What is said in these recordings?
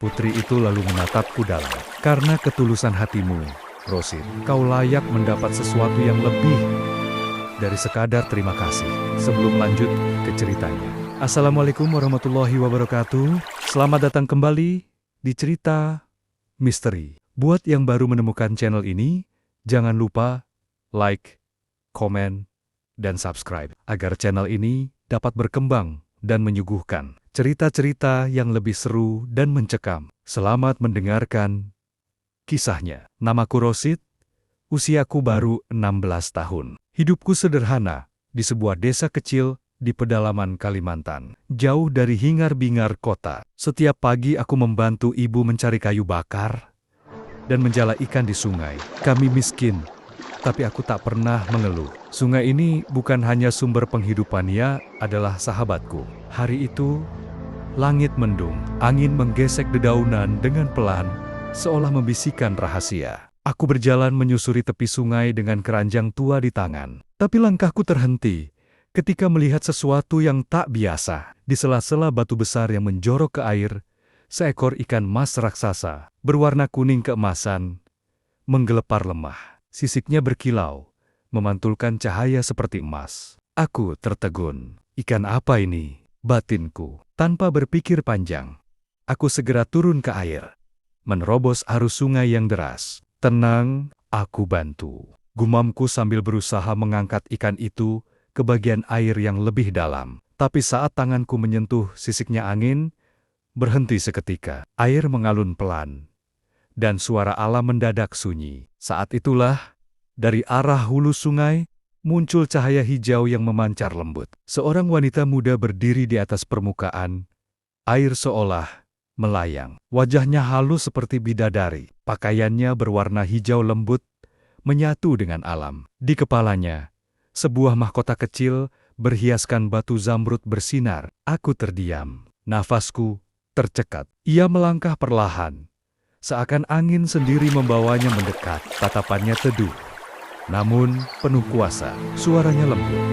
Putri itu lalu menatapku dalam. Karena ketulusan hatimu, Rosid, kau layak mendapat sesuatu yang lebih dari sekadar terima kasih. Sebelum lanjut ke ceritanya. Assalamualaikum warahmatullahi wabarakatuh. Selamat datang kembali di Cerita Misteri. Buat yang baru menemukan channel ini, jangan lupa like, komen, dan subscribe agar channel ini dapat berkembang dan menyuguhkan cerita-cerita yang lebih seru dan mencekam. Selamat mendengarkan kisahnya. Namaku Rosid, usiaku baru 16 tahun. Hidupku sederhana di sebuah desa kecil di pedalaman Kalimantan, jauh dari hingar-bingar kota. Setiap pagi aku membantu ibu mencari kayu bakar dan menjala ikan di sungai. Kami miskin, tapi aku tak pernah mengeluh. Sungai ini bukan hanya sumber penghidupan, ia adalah sahabatku. Hari itu, langit mendung, angin menggesek dedaunan dengan pelan, seolah membisikkan rahasia. Aku berjalan menyusuri tepi sungai dengan keranjang tua di tangan. Tapi langkahku terhenti ketika melihat sesuatu yang tak biasa. Di sela-sela batu besar yang menjorok ke air, seekor ikan mas raksasa, berwarna kuning keemasan, menggelepar lemah. Sisiknya berkilau, memantulkan cahaya seperti emas. Aku tertegun. Ikan apa ini? Batinku. Tanpa berpikir panjang, aku segera turun ke air, menerobos arus sungai yang deras. Tenang, aku bantu. Gumamku sambil berusaha mengangkat ikan itu ke bagian air yang lebih dalam. Tapi saat tanganku menyentuh sisiknya angin, berhenti seketika. Air mengalun pelan, dan suara alam mendadak sunyi. Saat itulah, dari arah hulu sungai, muncul cahaya hijau yang memancar lembut. Seorang wanita muda berdiri di atas permukaan, air seolah melayang. Wajahnya halus seperti bidadari, pakaiannya berwarna hijau lembut, menyatu dengan alam. Di kepalanya, sebuah mahkota kecil berhiaskan batu zamrud bersinar. Aku terdiam, nafasku tercekat. Ia melangkah perlahan, seakan angin sendiri membawanya mendekat. Tatapannya teduh, namun penuh kuasa. Suaranya lembut,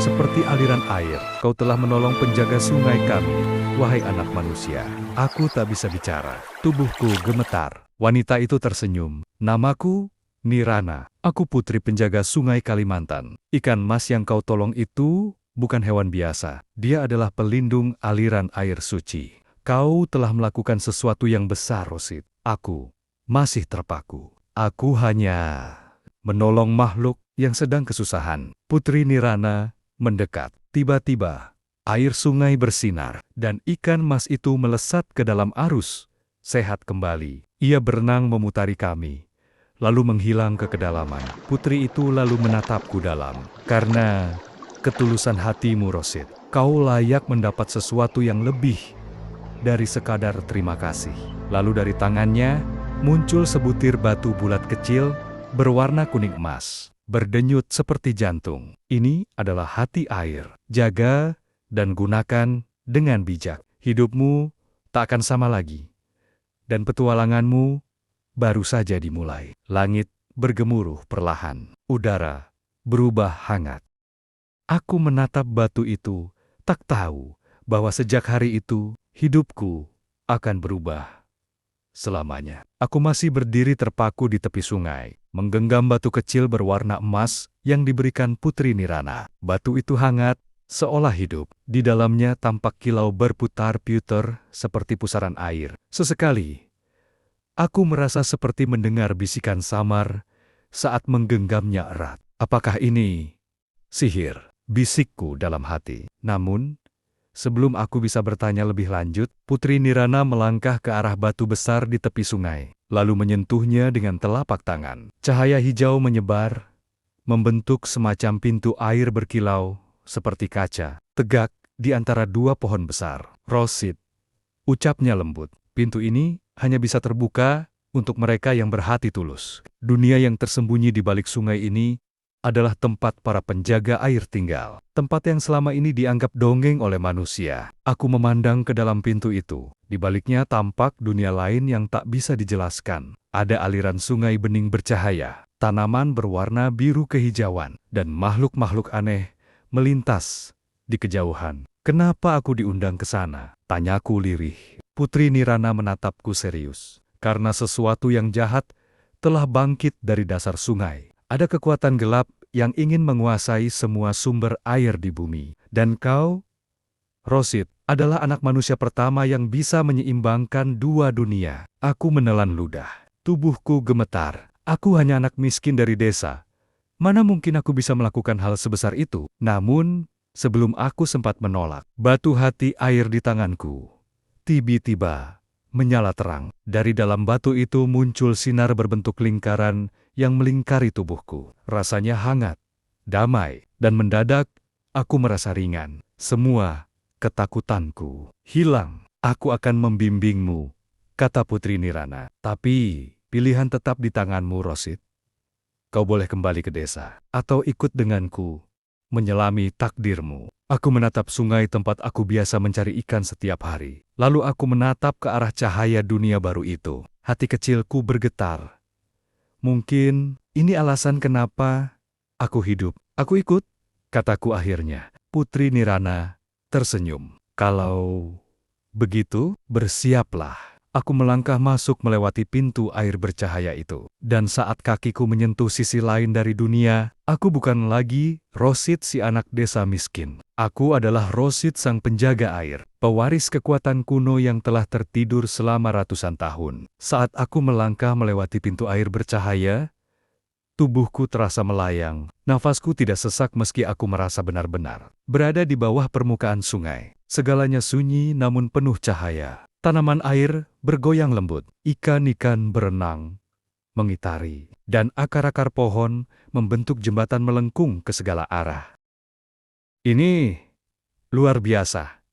seperti aliran air. Kau telah menolong penjaga sungai kami, wahai anak manusia. Aku tak bisa bicara, tubuhku gemetar. Wanita itu tersenyum. Namaku Nirana. Aku putri penjaga sungai Kalimantan. Ikan mas yang kau tolong itu bukan hewan biasa. Dia adalah pelindung aliran air suci. Kau telah melakukan sesuatu yang besar, Rosid. Aku masih terpaku. Aku hanya menolong makhluk yang sedang kesusahan. Putri Nirana mendekat. Tiba-tiba, air sungai bersinar, dan ikan mas itu melesat ke dalam arus, sehat kembali. Ia berenang memutari kami, lalu menghilang ke kedalaman. Putri itu lalu menatapku dalam. Karena ketulusan hatimu, Rosid, kau layak mendapat sesuatu yang lebih dari sekadar terima kasih. Lalu dari tangannya, muncul sebutir batu bulat kecil, berwarna kuning emas, berdenyut seperti jantung. Ini adalah hati air. Jaga dan gunakan dengan bijak. Hidupmu tak akan sama lagi, dan petualanganmu baru saja dimulai. Langit bergemuruh perlahan. Udara berubah hangat. Aku menatap batu itu, tak tahu bahwa sejak hari itu, hidupku akan berubah selamanya. Aku masih berdiri terpaku di tepi sungai, menggenggam batu kecil berwarna emas yang diberikan Putri Nirana. Batu itu hangat, seolah hidup. Di dalamnya tampak kilau berputar-putar seperti pusaran air. Sesekali, aku merasa seperti mendengar bisikan samar saat menggenggamnya erat. Apakah ini sihir? Bisikku dalam hati. Namun, sebelum aku bisa bertanya lebih lanjut, Putri Nirana melangkah ke arah batu besar di tepi sungai, lalu menyentuhnya dengan telapak tangan. Cahaya hijau menyebar, membentuk semacam pintu air berkilau seperti kaca, tegak di antara dua pohon besar. Rosid, ucapnya lembut, pintu ini hanya bisa terbuka untuk mereka yang berhati tulus. Dunia yang tersembunyi di balik sungai ini adalah tempat para penjaga air tinggal. Tempat yang selama ini dianggap dongeng oleh manusia. Aku memandang ke dalam pintu itu. Di baliknya tampak dunia lain yang tak bisa dijelaskan. Ada aliran sungai bening bercahaya, tanaman berwarna biru kehijauan, dan makhluk-makhluk aneh melintas di kejauhan. Kenapa aku diundang ke sana? Tanyaku lirih. Putri Nirana menatapku serius. Karena sesuatu yang jahat telah bangkit dari dasar sungai. Ada kekuatan gelap yang ingin menguasai semua sumber air di bumi. Dan kau, Rosid, adalah anak manusia pertama yang bisa menyeimbangkan dua dunia. Aku menelan ludah. Tubuhku gemetar. Aku hanya anak miskin dari desa. Mana mungkin aku bisa melakukan hal sebesar itu? Namun, sebelum aku sempat menolak, batu hati air di tanganku tiba-tiba menyala terang. Dari dalam batu itu muncul sinar berbentuk lingkaran yang melingkari tubuhku. Rasanya hangat, damai, dan mendadak aku merasa ringan. Semua ketakutanku hilang. Aku akan membimbingmu, kata Putri Nirana. Tapi pilihan tetap di tanganmu, Rosid. Kau boleh kembali ke desa, atau ikut denganku, menyelami takdirmu. Aku menatap sungai tempat aku biasa mencari ikan setiap hari. Lalu aku menatap ke arah cahaya dunia baru itu. Hati kecilku bergetar. Mungkin ini alasan kenapa aku hidup. Aku ikut, kataku akhirnya. Putri Nirana tersenyum. Kalau begitu, bersiaplah. Aku melangkah masuk melewati pintu air bercahaya itu. Dan saat kakiku menyentuh sisi lain dari dunia, aku bukan lagi Rosid si anak desa miskin. Aku adalah Rosid sang penjaga air, pewaris kekuatan kuno yang telah tertidur selama ratusan tahun. Saat aku melangkah melewati pintu air bercahaya, tubuhku terasa melayang. Nafasku tidak sesak meski aku merasa benar-benar berada di bawah permukaan sungai. Segalanya sunyi namun penuh cahaya. Tanaman air bergoyang lembut, ikan-ikan berenang, mengitari, dan akar-akar pohon membentuk jembatan melengkung ke segala arah. Ini luar biasa,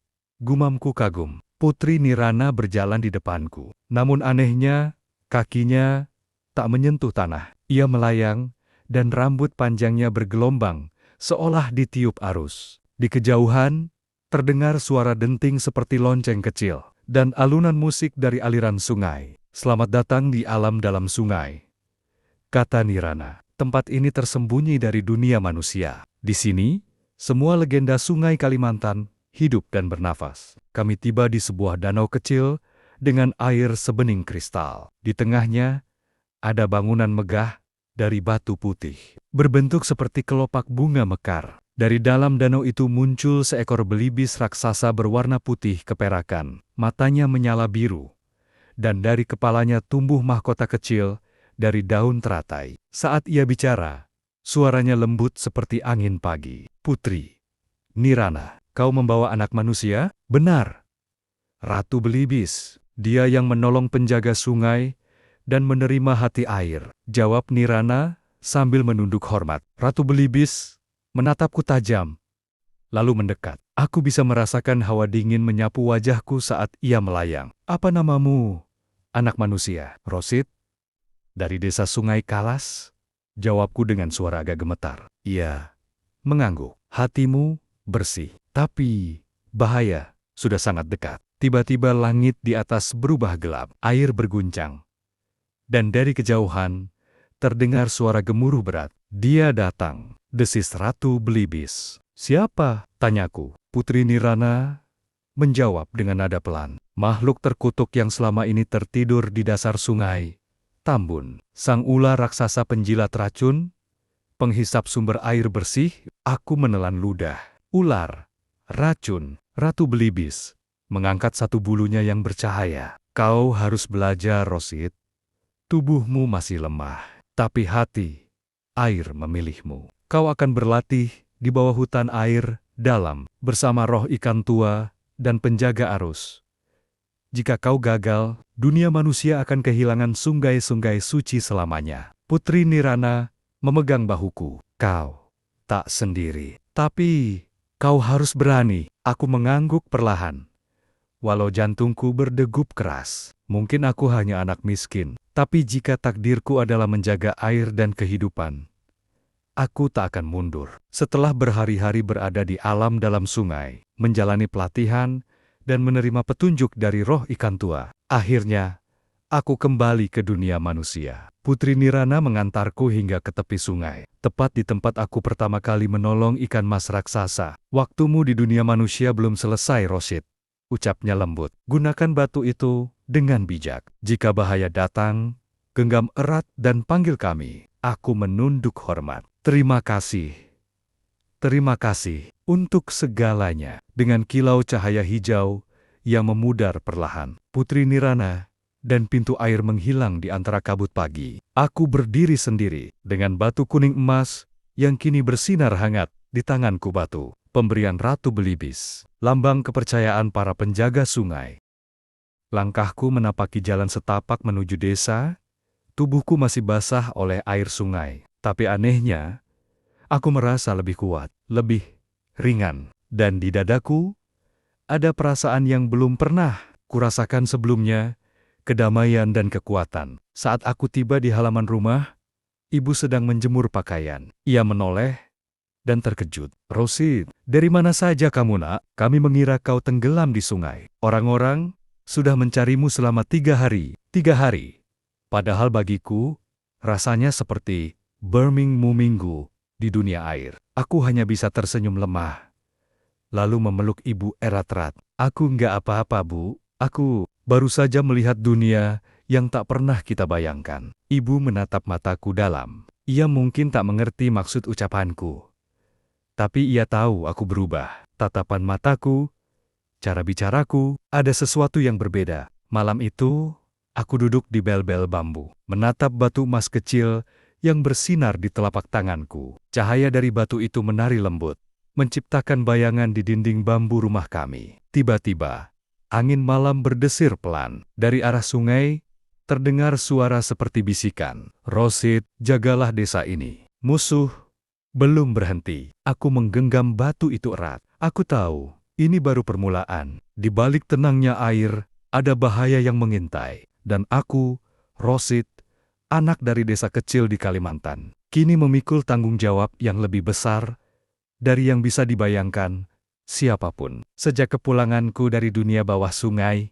gumamku kagum. Putri Nirana berjalan di depanku. Namun anehnya, kakinya tak menyentuh tanah. Ia melayang, dan rambut panjangnya bergelombang, seolah ditiup arus. Di kejauhan, terdengar suara denting seperti lonceng kecil. Dan alunan musik dari aliran sungai. Selamat datang di alam dalam sungai, kata Nirana. Tempat ini tersembunyi dari dunia manusia. Di sini, semua legenda sungai Kalimantan hidup dan bernafas. Kami tiba di sebuah danau kecil dengan air sebening kristal. Di tengahnya, ada bangunan megah dari batu putih, berbentuk seperti kelopak bunga mekar. Dari dalam danau itu muncul seekor belibis raksasa berwarna putih keperakan. Matanya menyala biru, dan dari kepalanya tumbuh mahkota kecil dari daun teratai. Saat ia bicara, suaranya lembut seperti angin pagi. Putri Nirana, kau membawa anak manusia? Benar, Ratu Belibis. Dia yang menolong penjaga sungai dan menerima hati air, jawab Nirana sambil menunduk hormat. Ratu Belibis menatapku tajam, lalu mendekat. Aku bisa merasakan hawa dingin menyapu wajahku saat ia melayang. Apa namamu, anak manusia? Rosid, dari desa Sungai Kalas, jawabku dengan suara agak gemetar. Ia mengangguk. Hatimu bersih, tapi bahaya sudah sangat dekat. Tiba-tiba langit di atas berubah gelap, air berguncang. Dan dari kejauhan, terdengar suara gemuruh berat. Dia datang, desis Ratu Belibis. Siapa? Tanyaku. Putri Nirana menjawab dengan nada pelan. Makhluk terkutuk yang selama ini tertidur di dasar sungai Tambun. Sang ular raksasa penjilat racun, penghisap sumber air bersih. Aku menelan ludah. Ular, racun. Ratu Belibis mengangkat satu bulunya yang bercahaya. Kau harus belajar, Rosid. Tubuhmu masih lemah, tapi hati air memilihmu. Kau akan berlatih di bawah hutan air dalam bersama roh ikan tua dan penjaga arus. Jika kau gagal, dunia manusia akan kehilangan sungai-sungai suci selamanya. Putri Nirana memegang bahuku. Kau tak sendiri, tapi kau harus berani. Aku mengangguk perlahan. Walau jantungku berdegup keras, mungkin aku hanya anak miskin. Tapi jika takdirku adalah menjaga air dan kehidupan, aku tak akan mundur. Setelah berhari-hari berada di alam dalam sungai, menjalani pelatihan, dan menerima petunjuk dari roh ikan tua, akhirnya, aku kembali ke dunia manusia. Putri Nirana mengantarku hingga ke tepi sungai, tepat di tempat aku pertama kali menolong ikan mas raksasa. Waktumu di dunia manusia belum selesai, Rosid. ucapnya lembut. Gunakan batu itu dengan bijak. Jika bahaya datang, genggam erat dan panggil kami. Aku menunduk hormat. Terima kasih. Terima kasih untuk segalanya. Dengan kilau cahaya hijau yang memudar perlahan, Putri Nirana dan pintu air menghilang di antara kabut pagi. Aku berdiri sendiri dengan batu kuning emas yang kini bersinar hangat di tanganku. Batu pemberian Ratu Belibis, lambang kepercayaan para penjaga sungai. Langkahku menapaki jalan setapak menuju desa. Tubuhku masih basah oleh air sungai, tapi anehnya, aku merasa lebih kuat, lebih ringan, dan di dadaku ada perasaan yang belum pernah kurasakan sebelumnya, kedamaian dan kekuatan. Saat aku tiba di halaman rumah, ibu sedang menjemur pakaian. Ia menoleh dan terkejut. "Rosid, dari mana saja kamu, Nak? Kami mengira kau tenggelam di sungai. Orang-orang sudah mencarimu selama 3 hari. 3 hari. Padahal bagiku, rasanya seperti berminggu minggu di dunia air." Aku hanya bisa tersenyum lemah, lalu memeluk ibu erat-erat. "Aku nggak apa-apa, Bu. Aku baru saja melihat dunia yang tak pernah kita bayangkan." Ibu menatap mataku dalam. Ia mungkin tak mengerti maksud ucapanku. Tapi ia tahu aku berubah. Tatapan mataku, cara bicaraku, ada sesuatu yang berbeda. Malam itu, aku duduk di bel-bel bambu, menatap batu emas kecil yang bersinar di telapak tanganku. Cahaya dari batu itu menari lembut, menciptakan bayangan di dinding bambu rumah kami. Tiba-tiba, angin malam berdesir pelan. Dari arah sungai, terdengar suara seperti bisikan. "Rosid, jagalah desa ini. Musuh belum berhenti." Aku menggenggam batu itu erat. Aku tahu, ini baru permulaan. Di balik tenangnya air, ada bahaya yang mengintai. Dan aku, Rosid, anak dari desa kecil di Kalimantan, kini memikul tanggung jawab yang lebih besar dari yang bisa dibayangkan siapapun. Sejak kepulanganku dari dunia bawah sungai,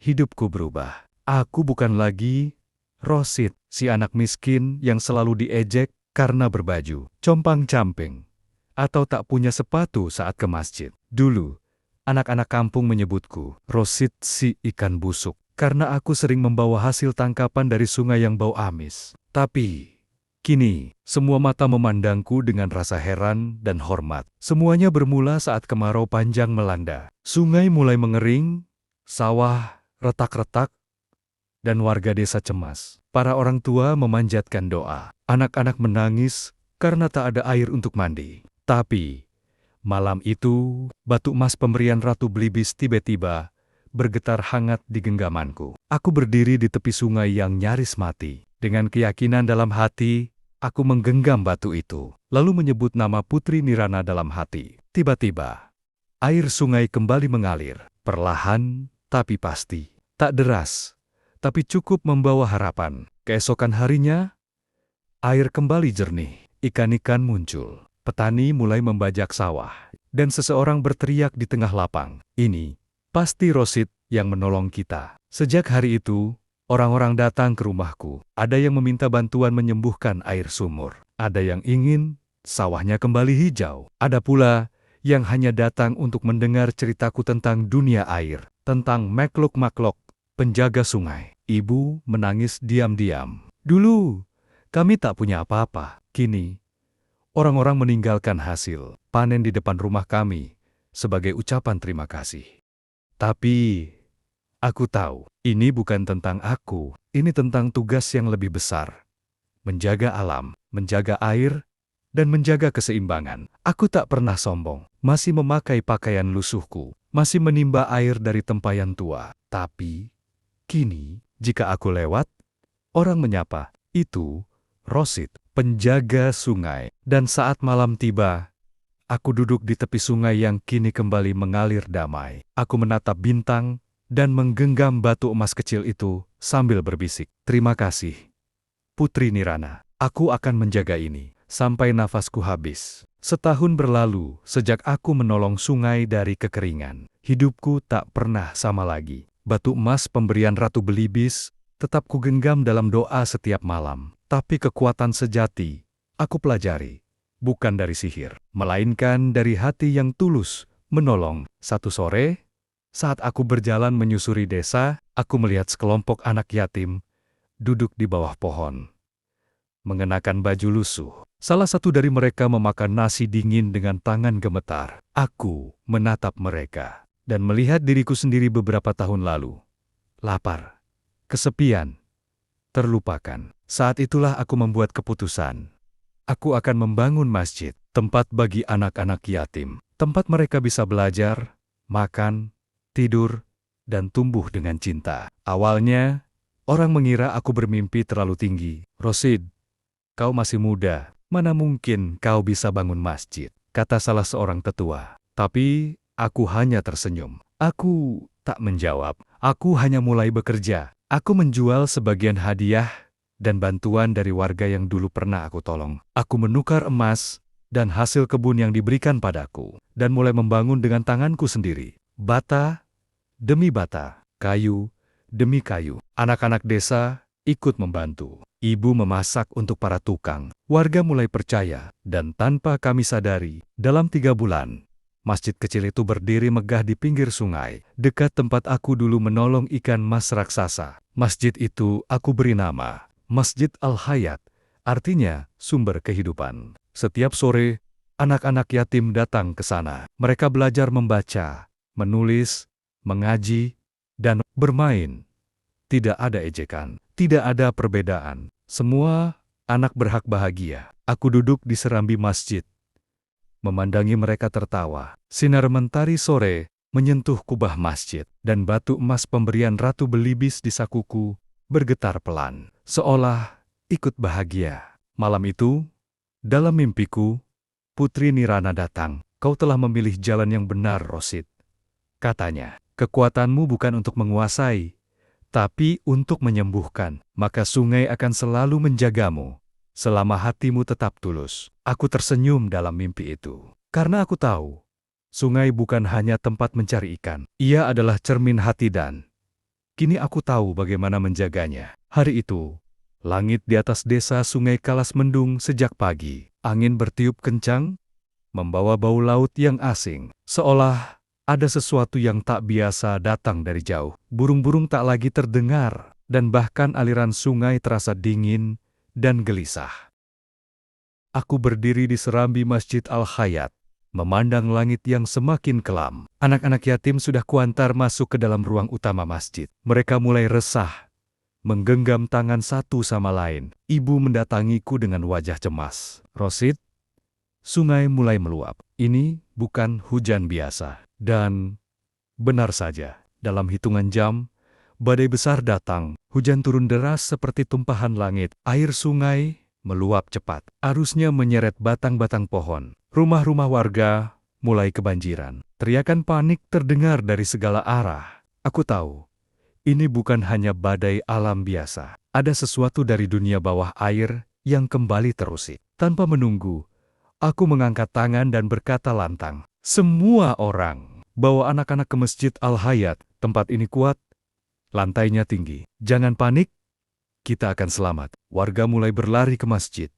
hidupku berubah. Aku bukan lagi Rosid, si anak miskin yang selalu diejek karena berbaju compang-camping atau tak punya sepatu saat ke masjid. Dulu, anak-anak kampung menyebutku Rosid si ikan busuk, karena aku sering membawa hasil tangkapan dari sungai yang bau amis. Tapi kini, semua mata memandangku dengan rasa heran dan hormat. Semuanya bermula saat kemarau panjang melanda. Sungai mulai mengering, sawah retak-retak, dan warga desa cemas. Para orang tua memanjatkan doa. Anak-anak menangis karena tak ada air untuk mandi. Tapi, malam itu, batu emas pemberian Ratu Belibis tiba-tiba bergetar hangat di genggamanku. Aku berdiri di tepi sungai yang nyaris mati. Dengan keyakinan dalam hati, aku menggenggam batu itu, lalu menyebut nama Putri Nirana dalam hati. Tiba-tiba, air sungai kembali mengalir, perlahan tapi pasti. Tak deras, tapi cukup membawa harapan. Keesokan harinya, air kembali jernih, ikan-ikan muncul, petani mulai membajak sawah, dan seseorang berteriak di tengah lapang, "Ini pasti Rosid yang menolong kita." Sejak hari itu, orang-orang datang ke rumahku. Ada yang meminta bantuan menyembuhkan air sumur. Ada yang ingin sawahnya kembali hijau. Ada pula yang hanya datang untuk mendengar ceritaku tentang dunia air, tentang makhluk-makhluk penjaga sungai. Ibu menangis diam-diam. "Dulu, kami tak punya apa-apa. Kini, orang-orang meninggalkan hasil panen di depan rumah kami sebagai ucapan terima kasih. Tapi, aku tahu, ini bukan tentang aku. Ini tentang tugas yang lebih besar. Menjaga alam, menjaga air, dan menjaga keseimbangan. Aku tak pernah sombong, masih memakai pakaian lusuhku, masih menimba air dari tempayan tua. Tapi, kini, jika aku lewat, orang menyapa, itu Rosid, penjaga sungai." Dan saat malam tiba, aku duduk di tepi sungai yang kini kembali mengalir damai. Aku menatap bintang dan menggenggam batu emas kecil itu sambil berbisik, "Terima kasih, Putri Nirana. Aku akan menjaga ini sampai nafasku habis." Setahun berlalu sejak aku menolong sungai dari kekeringan. Hidupku tak pernah sama lagi. Batu emas pemberian Ratu Belibis tetap kugenggam dalam doa setiap malam. Tapi kekuatan sejati, aku pelajari, bukan dari sihir, melainkan dari hati yang tulus menolong. Satu sore, Saat aku berjalan menyusuri desa, aku melihat sekelompok anak yatim duduk di bawah pohon, mengenakan baju lusuh. Salah satu dari mereka memakan nasi dingin dengan tangan gemetar. Aku menatap mereka dan melihat diriku sendiri beberapa tahun lalu. Lapar, kesepian, terlupakan. Saat itulah aku membuat keputusan. Aku akan membangun masjid, tempat bagi anak-anak yatim. Tempat mereka bisa belajar, makan, tidur, dan tumbuh dengan cinta. Awalnya, orang mengira aku bermimpi terlalu tinggi. Rosid, kau masih muda, mana mungkin kau bisa bangun masjid, kata salah seorang tetua. Tapi, aku hanya tersenyum. Aku tak menjawab. Aku hanya mulai bekerja. Aku menjual sebagian hadiah dan bantuan dari warga yang dulu pernah aku tolong. Aku menukar emas dan hasil kebun yang diberikan padaku, dan mulai membangun dengan tanganku sendiri. Bata demi bata, kayu demi kayu. Anak-anak desa ikut membantu. Ibu memasak untuk para tukang. Warga mulai percaya, dan tanpa kami sadari, dalam 3 bulan, masjid kecil itu berdiri megah di pinggir sungai, dekat tempat aku dulu menolong ikan mas raksasa. Masjid itu aku beri nama Masjid Al-Hayat, artinya sumber kehidupan. Setiap sore, anak-anak yatim datang ke sana. Mereka belajar membaca, menulis, mengaji, dan bermain. Tidak ada ejekan, tidak ada perbedaan. Semua anak berhak bahagia. Aku duduk di serambi masjid, memandangi mereka tertawa. Sinar mentari sore menyentuh kubah masjid, dan batu emas pemberian Ratu Belibis di sakuku bergetar pelan, seolah ikut bahagia. Malam itu, dalam mimpiku, Putri Nirana datang. Kau telah memilih jalan yang benar, Rosid, katanya. Kekuatanmu bukan untuk menguasai, tapi untuk menyembuhkan. Maka sungai akan selalu menjagamu, selama hatimu tetap tulus. Aku tersenyum dalam mimpi itu, karena aku tahu, sungai bukan hanya tempat mencari ikan. Ia adalah cermin hati, dan kini aku tahu bagaimana menjaganya. Hari itu, langit di atas desa Sungai Kalas mendung sejak pagi. Angin bertiup kencang, membawa bau laut yang asing, seolah ada sesuatu yang tak biasa datang dari jauh. Burung-burung tak lagi terdengar, dan bahkan aliran sungai terasa dingin dan gelisah. Aku berdiri di serambi Masjid Al-Hayat, memandang langit yang semakin kelam. Anak-anak yatim sudah kuantar masuk ke dalam ruang utama masjid. Mereka mulai resah, menggenggam tangan satu sama lain. Ibu mendatangiku dengan wajah cemas. Rosid, sungai mulai meluap. Ini bukan hujan biasa. Dan benar saja, dalam hitungan jam, badai besar datang. Hujan turun deras seperti tumpahan langit. Air sungai meluap cepat. Arusnya menyeret batang-batang pohon. Rumah-rumah warga mulai kebanjiran. Teriakan panik terdengar dari segala arah. Aku tahu, ini bukan hanya badai alam biasa. Ada sesuatu dari dunia bawah air yang kembali terusik. Tanpa menunggu, aku mengangkat tangan dan berkata lantang, "Semua orang, bawa anak-anak ke Masjid Al-Hayat. Tempat ini kuat, lantainya tinggi. Jangan panik, kita akan selamat." Warga mulai berlari ke masjid,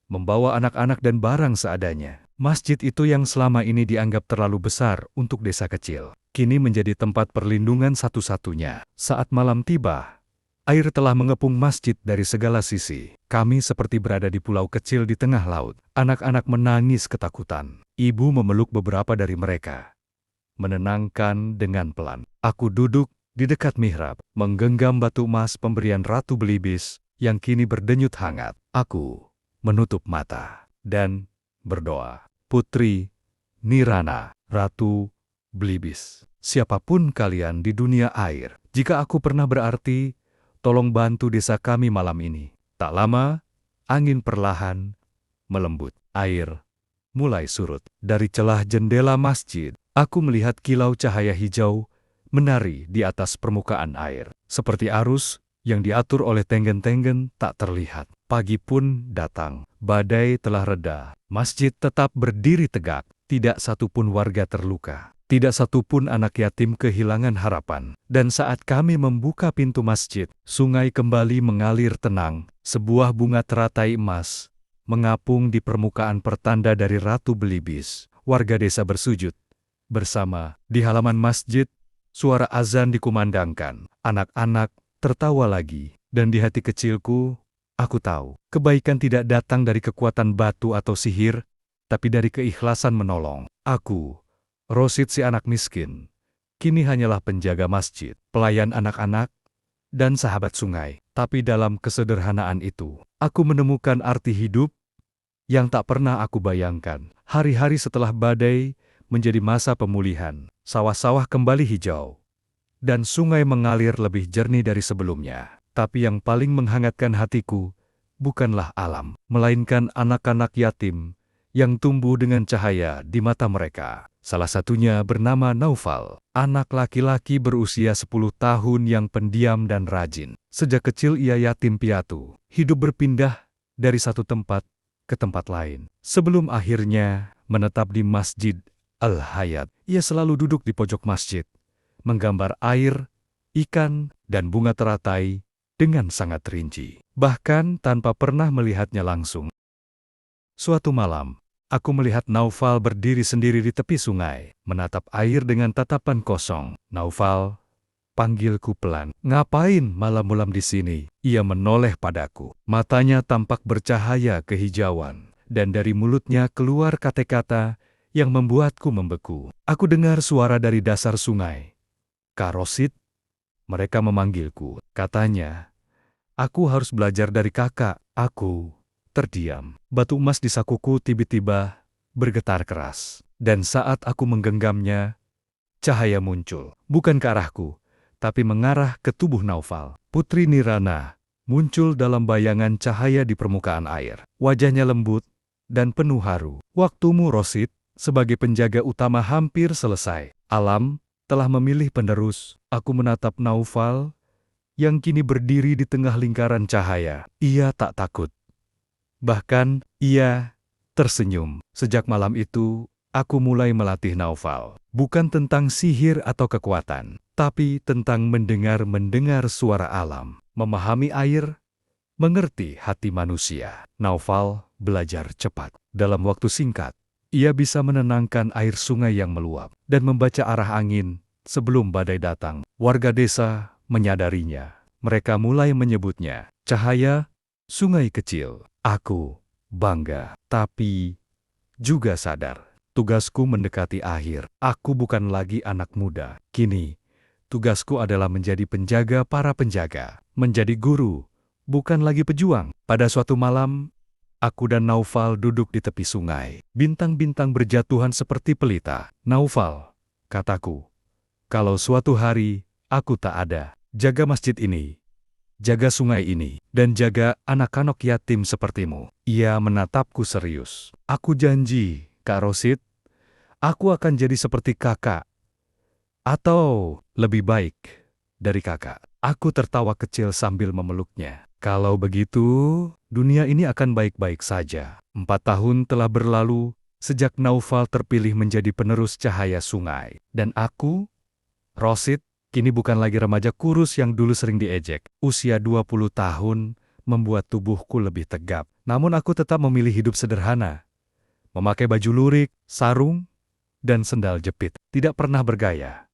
membawa anak-anak dan barang seadanya. Masjid itu yang selama ini dianggap terlalu besar untuk desa kecil, kini menjadi tempat perlindungan satu-satunya. Saat malam tiba, air telah mengepung masjid dari segala sisi. Kami seperti berada di pulau kecil di tengah laut. Anak-anak menangis ketakutan. Ibu memeluk beberapa dari mereka, menenangkan dengan pelan. Aku duduk di dekat mihrab, menggenggam batu emas pemberian Ratu Belibis yang kini berdenyut hangat. Aku menutup mata dan berdoa. Putri Nirana, Ratu Belibis, siapapun kalian di dunia air, jika aku pernah berarti, tolong bantu desa kami malam ini. Tak lama, angin perlahan melembut. Air mulai surut. Dari celah jendela masjid, aku melihat kilau cahaya hijau menari di atas permukaan air. Seperti arus yang diatur oleh tenggen-tenggen tak terlihat. Pagi pun datang. Badai telah reda. Masjid tetap berdiri tegak. Tidak satupun warga terluka. Tidak satupun anak yatim kehilangan harapan. Dan saat kami membuka pintu masjid, sungai kembali mengalir tenang. Sebuah bunga teratai emas mengapung di permukaan pertanda dari Ratu Belibis. Warga desa bersujud bersama di halaman masjid, Suara azan dikumandangkan, anak-anak tertawa lagi, dan di hati kecilku, aku tahu, kebaikan tidak datang dari kekuatan batu atau sihir, tapi dari keikhlasan menolong. Aku, Rosid si anak miskin, kini hanyalah penjaga masjid, pelayan anak-anak, dan sahabat sungai. Tapi dalam kesederhanaan itu, aku menemukan arti hidup yang tak pernah aku bayangkan. Hari-hari setelah badai menjadi masa pemulihan, sawah-sawah kembali hijau, dan sungai mengalir lebih jernih dari sebelumnya. Tapi yang paling menghangatkan hatiku bukanlah alam, melainkan anak-anak yatim yang tumbuh dengan cahaya di mata mereka. Salah satunya bernama Naufal, anak laki-laki berusia 10 tahun yang pendiam dan rajin. Sejak kecil ia yatim piatu, hidup berpindah dari satu tempat ke tempat lain. Sebelum akhirnya menetap di Masjid Al-Hayat, ia selalu duduk di pojok masjid, menggambar air, ikan, dan bunga teratai dengan sangat rinci, bahkan tanpa pernah melihatnya langsung. Suatu malam, aku melihat Naufal berdiri sendiri di tepi sungai, menatap air dengan tatapan kosong. "Naufal," panggilku pelan. "Ngapain malam-malam di sini?" Ia menoleh padaku. Matanya tampak bercahaya kehijauan, dan dari mulutnya keluar kata-kata yang membuatku membeku. Aku dengar suara dari dasar sungai. "Kak Rosid," mereka memanggilku. Katanya, "Aku harus belajar dari kakak." Aku terdiam. Batu emas di sakuku tiba-tiba bergetar keras. Dan saat aku menggenggamnya, cahaya muncul. Bukan ke arahku, tapi mengarah ke tubuh Naufal. Putri Nirana muncul dalam bayangan cahaya di permukaan air. Wajahnya lembut dan penuh haru. "Waktumu, Rosid, sebagai penjaga utama hampir selesai. Alam telah memilih penerus." Aku menatap Naufal yang kini berdiri di tengah lingkaran cahaya. Ia tak takut. Bahkan, ia tersenyum. Sejak malam itu, aku mulai melatih Naufal. Bukan tentang sihir atau kekuatan, tapi tentang mendengar suara alam, memahami air, mengerti hati manusia. Naufal belajar cepat. Dalam waktu singkat, ia bisa menenangkan air sungai yang meluap dan membaca arah angin sebelum badai datang. Warga desa menyadarinya. Mereka mulai menyebutnya Cahaya Sungai Kecil. Aku bangga, tapi juga sadar tugasku mendekati akhir. Aku bukan lagi anak muda. Kini, tugasku adalah menjadi penjaga para penjaga, menjadi guru, bukan lagi pejuang. Pada suatu malam, aku dan Naufal duduk di tepi sungai. Bintang-bintang berjatuhan seperti pelita. "Naufal," kataku, "kalau suatu hari aku tak ada, jaga masjid ini, jaga sungai ini, dan jaga anak-anak yatim sepertimu." Ia menatapku serius. "Aku janji, Kak Rosid, aku akan jadi seperti kakak, atau lebih baik dari kakak." Aku tertawa kecil sambil memeluknya. "Kalau begitu, dunia ini akan baik-baik saja." 4 tahun telah berlalu sejak Naufal terpilih menjadi penerus cahaya sungai. Dan aku, Rosid, kini bukan lagi remaja kurus yang dulu sering diejek. Usia 20 tahun membuat tubuhku lebih tegap. Namun aku tetap memilih hidup sederhana. Memakai baju lurik, sarung, dan sendal jepit. Tidak pernah bergaya.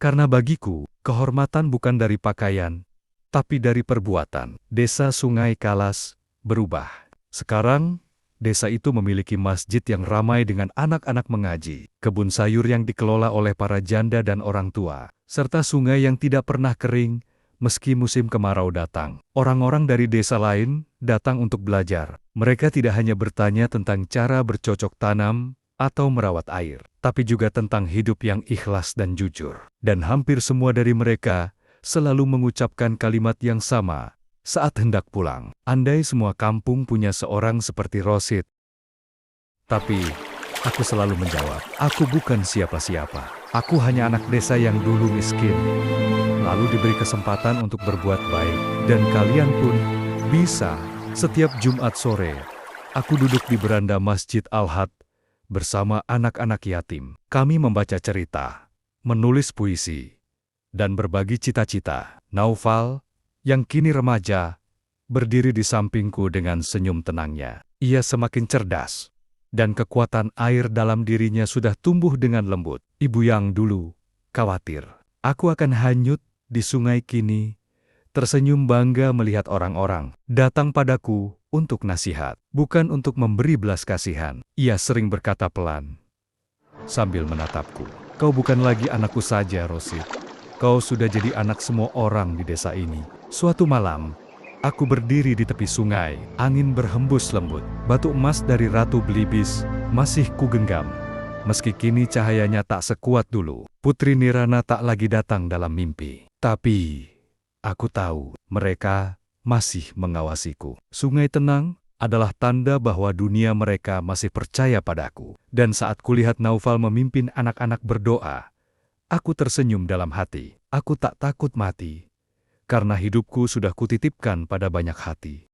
Karena bagiku, kehormatan bukan dari pakaian, tapi dari perbuatan. Desa Sungai Kalas berubah. Sekarang, desa itu memiliki masjid yang ramai dengan anak-anak mengaji, kebun sayur yang dikelola oleh para janda dan orang tua, serta sungai yang tidak pernah kering meski musim kemarau datang. Orang-orang dari desa lain datang untuk belajar. Mereka tidak hanya bertanya tentang cara bercocok tanam atau merawat air, tapi juga tentang hidup yang ikhlas dan jujur. Dan hampir semua dari mereka selalu mengucapkan kalimat yang sama saat hendak pulang. Andai semua kampung punya seorang seperti Rosid. Tapi, aku selalu menjawab, aku bukan siapa-siapa. Aku hanya anak desa yang dulu miskin, lalu diberi kesempatan untuk berbuat baik. Dan kalian pun bisa. Setiap Jumat sore, aku duduk di beranda Masjid Al-Had bersama anak-anak yatim. Kami membaca cerita, menulis puisi, dan berbagi cita-cita. Naufal, yang kini remaja, berdiri di sampingku dengan senyum tenangnya. Ia semakin cerdas, dan kekuatan air dalam dirinya sudah tumbuh dengan lembut. Ibu yang dulu khawatir Aku akan hanyut di sungai kini, tersenyum bangga melihat orang-orang datang padaku untuk nasihat, bukan untuk memberi belas kasihan. Ia sering berkata pelan, sambil menatapku. Kau bukan lagi anakku saja, Rosid. Kau sudah jadi anak semua orang di desa ini. Suatu malam, aku berdiri di tepi sungai, angin berhembus lembut. Batu emas dari Ratu Belibis masih kugenggam. Meski kini cahayanya tak sekuat dulu, Putri Nirana tak lagi datang dalam mimpi. Tapi, aku tahu mereka masih mengawasiku. Sungai tenang adalah tanda bahwa dunia mereka masih percaya padaku. Dan saat kulihat Naufal memimpin anak-anak berdoa, aku tersenyum dalam hati. Aku tak takut mati, karena hidupku sudah kutitipkan pada banyak hati.